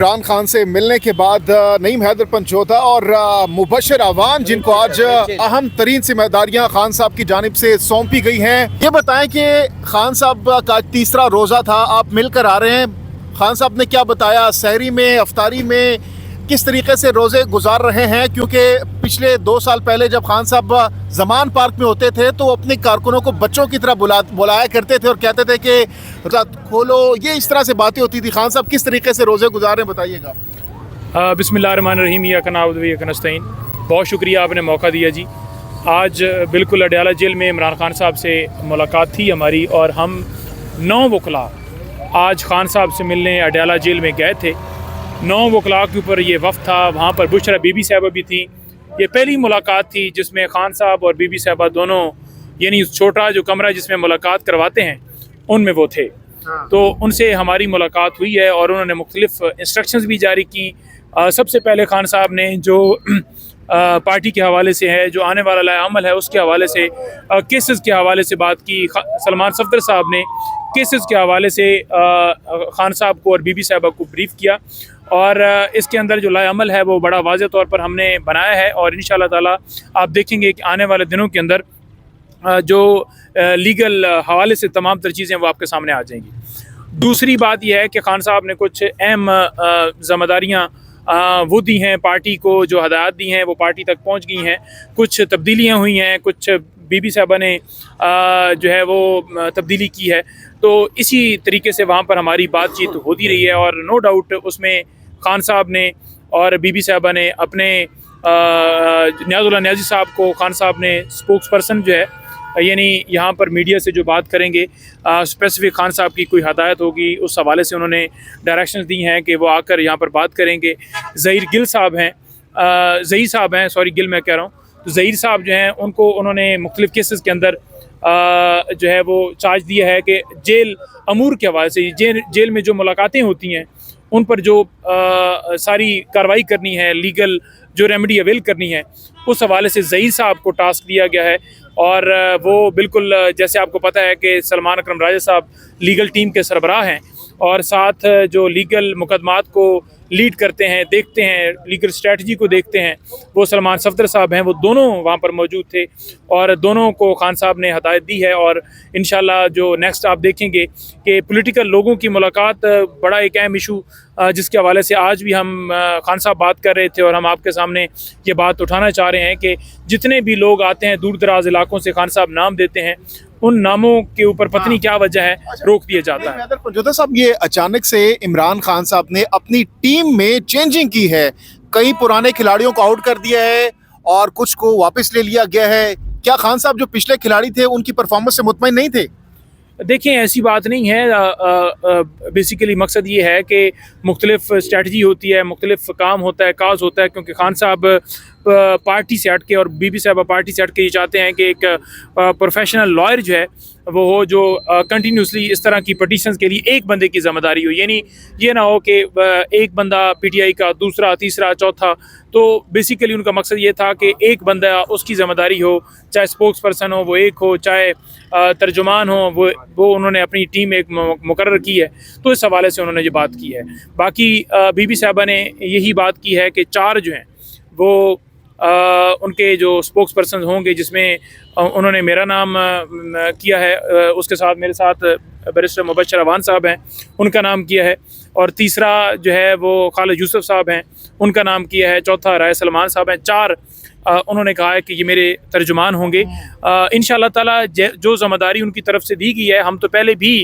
इमरान खान से मिलने के बाद नईम हैदर पंचोता और मुबशर अवान जिनको आज अहम तरीन जिम्मेदारियां खान साहब की जानिब से सौंपी गई हैं, ये बताएं कि खान साहब का तीसरा रोज़ा था, आप मिलकर आ रहे हैं। खान साहब ने क्या बताया, सहरी में अफ्तारी में किस तरीके से रोज़े गुजार रहे हैं? क्योंकि पिछले 2 साल पहले जब खान साहब जमान पार्क में होते थे तो अपने कारकुनों को बच्चों की तरह बुलाया करते थे और कहते थे कि खोलो, ये इस तरह से बातें होती थी। खान साहब किस तरीके से रोज़े गुजार रहे हैं, बताइएगा। बिस्मिल्लाहिर्रहमानिर्रहीम, इय्याका नअबुदु व इय्याका नस्तईन। बहुत शुक्रिया, आपने मौका दिया जी। आज बिल्कुल अडयाला जेल में इमरान खान साहब से मुलाकात थी हमारी और हम 9 वकला आज खान साहब से मिलने अडयाला जेल में गए थे। 9 वकला के ऊपर ये वफ़द था, वहाँ पर बुशरा बीबी साहबा भी थी। ये पहली मुलाकात थी जिसमें खान साहब और बीबी साहबा दोनों, यानी छोटा जो कमरा जिसमें मुलाकात करवाते हैं उनमें वो थे। तो उनसे हमारी मुलाकात हुई है और उन्होंने मुख्तलिफ इंस्ट्रक्शंस भी जारी की। सबसे पहले खान साहब ने जो पार्टी के हवाले से है, जो आने वाला अमल है उसके हवाले से, केसेस के हवाले से बात की। सलमान सफदर साहब ने केसेस के हवाले से खान साहब को और बीबी साहबा को ब्रीफ़ किया और इसके अंदर जो अमल है वो बड़ा वाज़ेह तौर पर हमने बनाया है और इंशाअल्लाह ताला आप देखेंगे कि आने वाले दिनों के अंदर जो लीगल हवाले से तमाम तर चीज़ें वो आपके सामने आ जाएंगी। दूसरी बात यह है कि खान साहब ने कुछ अहम ज़िम्मेदारियाँ वो दी हैं पार्टी को, जो हदायत दी हैं वो पार्टी तक पहुंच गई हैं। कुछ तब्दीलियां हुई हैं, कुछ बीबी साहबा ने जो है वो तब्दीली की है। तो इसी तरीके से वहाँ पर हमारी बातचीत होती रही है और नो डाउट उसमें खान साहब ने और बीबी साहबा ने अपने नियाज़ुल्लाह नियाज़ी साहब को, खान साहब ने स्पोक्स पर्सन जो है, यानी यहाँ पर मीडिया से जो बात करेंगे स्पेसिफिक खान साहब की कोई हदायत होगी उस हवाले से उन्होंने डायरेक्शंस दी हैं कि वो आकर यहाँ पर बात करेंगे। ज़हीर गिल साहब हैं, ज़हीर साहब हैं, सॉरी गिल मैं कह रहा हूँ। तो ज़हीर साहब जो हैं उनको उन्होंने मुख्तलिफ़ केसेस के अंदर जो है वो चार्ज दिया है कि जेल अमूर के हवाले से, जेल में जो मुलाकातें होती हैं उन पर जो सारी कार्रवाई करनी है, लीगल जो रेमेडी अवेल करनी है, उस हवाले से ज़हीर साहब को टास्क दिया गया है। और वो बिल्कुल जैसे आपको पता है कि सलमान अकरम राजा साहब लीगल टीम के सरबराह हैं और साथ जो लीगल मुकदमात को लीड करते हैं, देखते हैं, लीगल स्ट्रेटजी को देखते हैं, वो सलमान सफदर साहब हैं। वो दोनों वहाँ पर मौजूद थे और दोनों को खान साहब ने हदायत दी है और इंशाल्लाह जो नेक्स्ट आप देखेंगे कि पॉलिटिकल लोगों की मुलाकात बड़ा एक अहम इशू जिसके हवाले से आज भी हम खान साहब बात कर रहे थे और हम आपके सामने ये बात उठाना चाह रहे हैं कि जितने भी लोग आते हैं दूर दराज इलाकों से, खान साहब नाम देते हैं, उन नामों के ऊपर पता नहीं क्या वजह है रोक दिया जाता है। पंचोता साहब, ये अचानक से इमरान खान साहब ने अपनी टीम में चेंजिंग की है, कई पुराने खिलाड़ियों को आउट कर दिया है और कुछ को वापस ले लिया गया है। क्या खान साहब जो पिछले खिलाड़ी थे उनकी परफॉर्मेंस से मुतमईन नहीं थे? देखिए, ऐसी बात नहीं है। बेसिकली मकसद ये है कि मुख्तलिफ स्ट्रेटजी होती है, मुख्तलिफ काम होता है, काज होता है। क्योंकि खान साहब पार्टी से हट के और बीबी साहबा पार्टी से हट के ये चाहते हैं कि एक प्रोफेशनल लॉयर जो है वो हो, जो कंटिन्यूसली इस तरह की पटिशन्स के लिए एक बंदे की ज़िम्मेदारी हो। यानी ये ना हो कि एक बंदा पीटीआई का, दूसरा, तीसरा, चौथा। तो बेसिकली उनका मकसद ये था कि एक बंदा उसकी ज़िम्मेदारी हो, चाहे स्पोक्स पर्सन हो वो एक हो, चाहे तर्जुमान हो वो उन्होंने अपनी टीम एक मुकर्रर की है। तो इस हवाले से उन्होंने ये बात की है। बाकी बीबी साहबा ने यही बात की है कि 4 जो हैं वो उनके जो स्पोक्स पर्सन होंगे, जिसमें उन्होंने मेरा नाम किया है, उसके साथ मेरे साथ बैरिस्टर मुबशर अवान साहब हैं, उनका नाम किया है, और तीसरा जो है वो खालिद यूसुफ साहब हैं, उनका नाम किया है, चौथा राय सलमान साहब हैं। 4 उन्होंने कहा है कि ये मेरे तर्जुमान होंगे। इंशाअल्लाह ताला जो ज़िम्मेदारी उनकी तरफ से दी गई है, हम तो पहले भी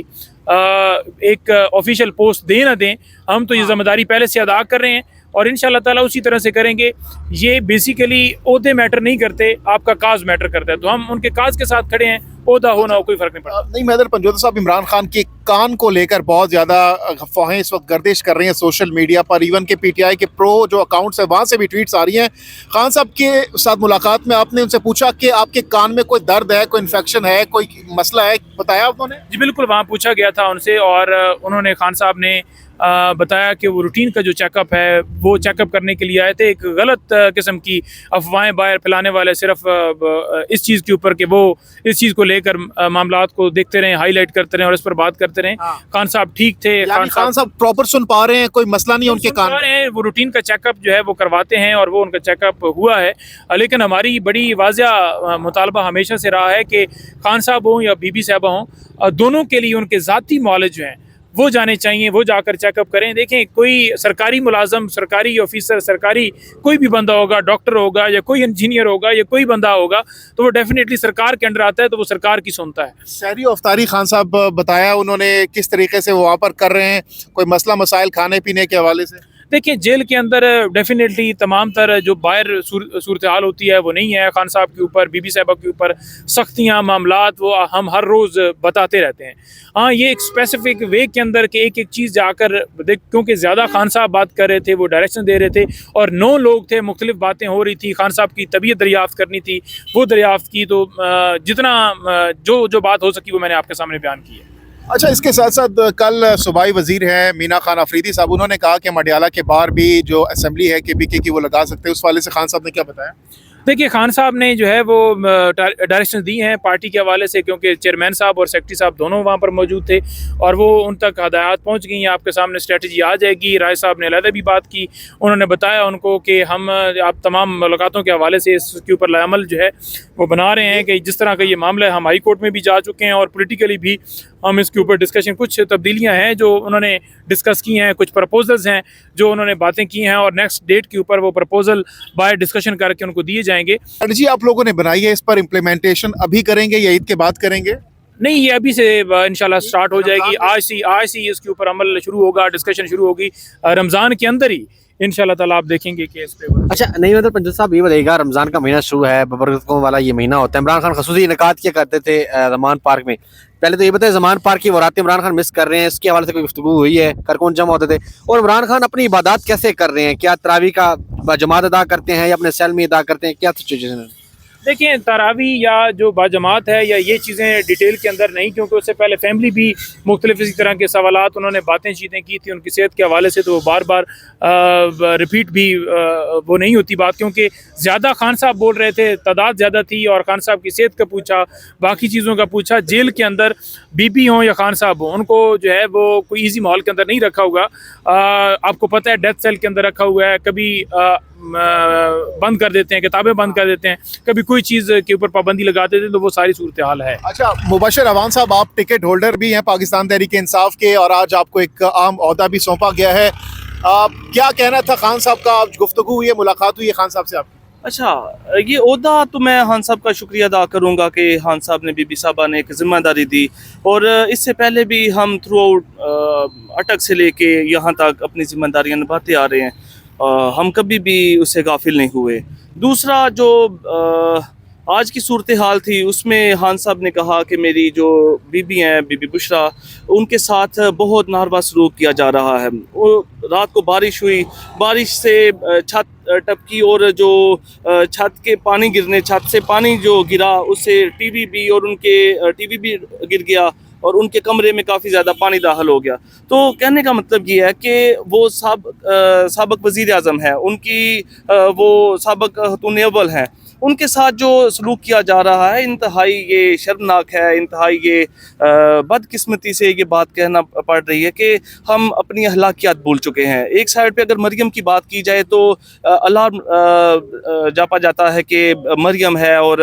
एक ऑफिशियल पोस्ट दें ना दें, हम तो ये ज़िम्मेदारी पहले से अदा कर रहे हैं और इंशाअल्लाह ताला उसी तरह से करेंगे। ये बेसिकली ओहदे मैटर नहीं करते, आपका काज मैटर करता है। तो हम उनके काज के साथ खड़े हैं, ओहदा होना हो कोई फ़र्क नहीं पड़ता। नहीं मैदर पंचोता साहब, इमरान खान के कान को लेकर बहुत ज़्यादा अफवाहें इस वक्त गर्दिश कर रही हैं सोशल मीडिया पर। इवन के पीटीआई के प्रो जो अकाउंट्स है वहाँ से भी ट्वीट्स आ रही हैं। खान साहब के साथ मुलाकात में आपने उनसे पूछा कि आपके कान में कोई दर्द है, कोई इन्फेक्शन है, कोई मसला है, बताया उन्होंने? जी बिल्कुल, वहाँ पूछा गया था उनसे और उन्होंने, खान साहब ने बताया कि वो रूटीन का जो चेकअप है वो चेकअप करने के लिए आए थे। एक गलत किस्म की अफवाहें बाहर फैलाने वाले सिर्फ इस चीज़ के ऊपर कि वो इस चीज़ को लेकर मामलात को देखते रहें, हाईलाइट करते रहें और इस पर बात करते रहें। खान साहब ठीक थे, खान साहब प्रॉपर सुन पा रहे हैं, कोई मसला नहीं उनके कान हैं, वो रूटीन का चेकअप जो है वो करवाते हैं और वो उनका चेकअप हुआ है। लेकिन हमारी बड़ी वाज़िया मुतालबा हमेशा से रहा है कि खान साहब हों या बीबी साहबा हों, दोनों के लिए उनके ज़ाती मुआलिज जो हैं वो जाने चाहिए, वो जाकर चेकअप करें। देखें, कोई सरकारी मुलाजम, सरकारी ऑफिसर, सरकारी कोई भी बंदा होगा, डॉक्टर होगा या कोई इंजीनियर होगा या कोई बंदा होगा, तो वो डेफिनेटली सरकार के अंडर आता है, तो वो सरकार की सुनता है। सहरी अफ्तारी खान साहब बताया उन्होंने किस तरीके से वो वहाँ पर कर रहे हैं, कोई मसला मसाइल खाने पीने के हवाले से? देखिए, जेल के अंदर डेफिनेटली तमाम तरह जो बाहर सूरत हाल होती है वो नहीं है। खान साहब के ऊपर, बीबी साहबा के ऊपर सख्तियाँ, मामलात वो हम हर रोज़ बताते रहते हैं। हाँ, ये एक स्पेसिफिक वे के अंदर के एक एक चीज़ जाकर देख, क्योंकि ज़्यादा खान साहब बात कर रहे थे, वो डायरेक्शन दे रहे थे और 9 लोग थे, मुख्तलिफ बातें हो रही थी। खान साहब की तबीयत दरियाफ़्त करनी थी, वो दरियाफ़्त की, तो जितना जो बात हो सकी वो मैंने आपके सामने बयान की है। अच्छा, इसके साथ साथ कल सूबाई वजीर हैं मीना खान अफरीदी साहब, उन्होंने कहा कि मडियाला के बाहर भी जो असेंबली है KPK की वो लगा सकते हैं। उस वाले से खान साहब ने क्या बताया? देखिए, खान साहब ने जो है वो डायरेक्शन दी हैं पार्टी के हवाले से, क्योंकि चेयरमैन साहब और सेक्रेटरी साहब दोनों वहाँ पर मौजूद थे और वो उन तक हदायत पहुँच गई हैं। आपके सामने स्ट्रेटजी आ जाएगी। राय साहब ने अलहदा भी बात की, उन्होंने बताया उनको कि हम आप तमाम मुलाकातों के हवाले से इसके ऊपर लामल जो है वो बना रहे हैं कि जिस तरह का ये मामला है, हम हाई कोर्ट में भी जा चुके हैं और पॉलिटिकली भी हम इसके ऊपर डिस्कशन, कुछ तब्दीलियां हैं जो उन्होंने डिस्कस की हैं, कुछ प्रपोजल्स हैं जो उन्होंने बातें की हैं और नेक्स्ट डेट के ऊपर वो प्रपोजल बाहर डिस्कशन करके उनको दिए जाएंगे। स्ट्रेटजी आप लोगों ने बनाई है, इस पर इम्प्लीमेंटेशन अभी करेंगे या ईद के बाद करेंगे? नहीं, ये अभी से इंशाल्लाह स्टार्ट हो जाएगी। आज से इसके ऊपर अमल शुरू होगा, डिस्कशन शुरू होगी रमज़ान के अंदर ही इंशाल्लाह ताला। आप देखेंगे कि इस पे अच्छा, नहीं मतलब पंडित साहब ये बताइएगा, रमज़ान का महीना शुरू है, बबरकतों वाला ये महीना होता है। इमरान खान खसूसी इनकाद किया करते थे ज़मान पार्क में। पहले तो ये बताए, ज़मान पार्क की वरात इमरान खान मिस कर रहे हैं, इसके हवाले से कोई गुफ्तगू हुई है? कारकुन जमा होते थे। और इमरान खान अपनी इबादत कैसे कर रहे हैं? क्या तरावी का जमात अदा करते हैं या अपने सेल में अदा करते हैं? क्या सिचुएशन है? देखिए, तरावी या जो बाजमात है या ये चीज़ें डिटेल के अंदर नहीं, क्योंकि उससे पहले फैमिली भी मुख्तलिफ इसी तरह के सवालात, उन्होंने बातें चीज़ें की थी उनकी सेहत के हवाले से, तो वो बार बार रिपीट भी वो नहीं होती बात, क्योंकि ज़्यादा खान साहब बोल रहे थे, तादाद ज़्यादा थी और खान साहब की सेहत का पूछा, बाकी चीज़ों का पूछा। जेल के अंदर बीबी हों या खान साहब हों, उनको जो है वो कोई ईजी माहौल के अंदर नहीं रखा हुआ। आपको पता है, डेथ सेल के अंदर रखा हुआ है, कभी बंद कर देते हैं, किताबें बंद कर देते हैं, कभी कोई चीज़ के ऊपर पाबंदी लगा देते हैं, तो वो सारी सूरत हाल है। अच्छा, मुबशर अवान साहब, आप टिकट होल्डर भी हैं पाकिस्तान तहरीक इंसाफ के और आज आपको एक अहम ओहदा भी सौंपा गया है। क्या कहना था खान साहब का? आज गुफ्तगू हुई है, मुलाकात हुई है खान साहब से आपकी? अच्छा, ये ओहदा तो मैं खान साहब का शुक्रिया अदा करूँगा कि खान साहब ने, बीबी साहबा ने एक ज़िम्मेदारी दी और इससे पहले भी हम थ्रू आउट अटक से लेके यहाँ तक अपनी ज़िम्मेदारियाँ निभाते आ रहे हैं। हम कभी भी उससे गाफिल नहीं हुए। दूसरा, जो आज की सूरत हाल थी उसमें खान साहब ने कहा कि मेरी जो बीबी हैं, बीबी बुशरा, उनके साथ बहुत नारवा सलूक किया जा रहा है। वो रात को बारिश हुई, बारिश से छत टपकी और जो छत के पानी गिरने, छत से पानी जो गिरा उससे टीवी भी गिर गया और उनके कमरे में काफ़ी ज़्यादा पानी दाखिल हो गया। तो कहने का मतलब ये है कि वो साबिक़ वज़ीर आज़म है, उनकी वो साबिक़ खातून अव्वल हैं, उनके साथ जो सलूक किया जा रहा है इंतहाई ये शर्मनाक है, इंतहाई ये बदकिस्मती से ये बात कहना पड़ रही है कि हम अपनी अखलाकियात भूल चुके हैं। एक साइड पे अगर मरियम की बात की जाए तो अलार्म जापा जाता है कि मरियम है और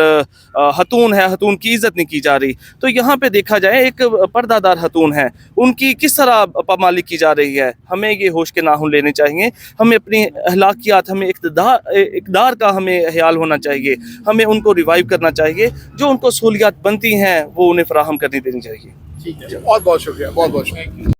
हतून है, हतून की इज़्ज़त नहीं की जा रही। तो यहाँ पे देखा जाए, एक पर्दादार हतून है, उनकी किस तरह पामाली की जा रही है। हमें ये होश के नाखून लेने चाहिए, हमें अपनी अखलाकियात, हमें इक़्तिदार का हमें ख्याल होना चाहिए, हमें उनको रिवाइव करना चाहिए, जो उनको सहूलियात बनती हैं वो उन्हें फराहम करनी देनी चाहिए। ठीक है, बहुत बहुत शुक्रिया, बहुत बहुत शुक्रिया।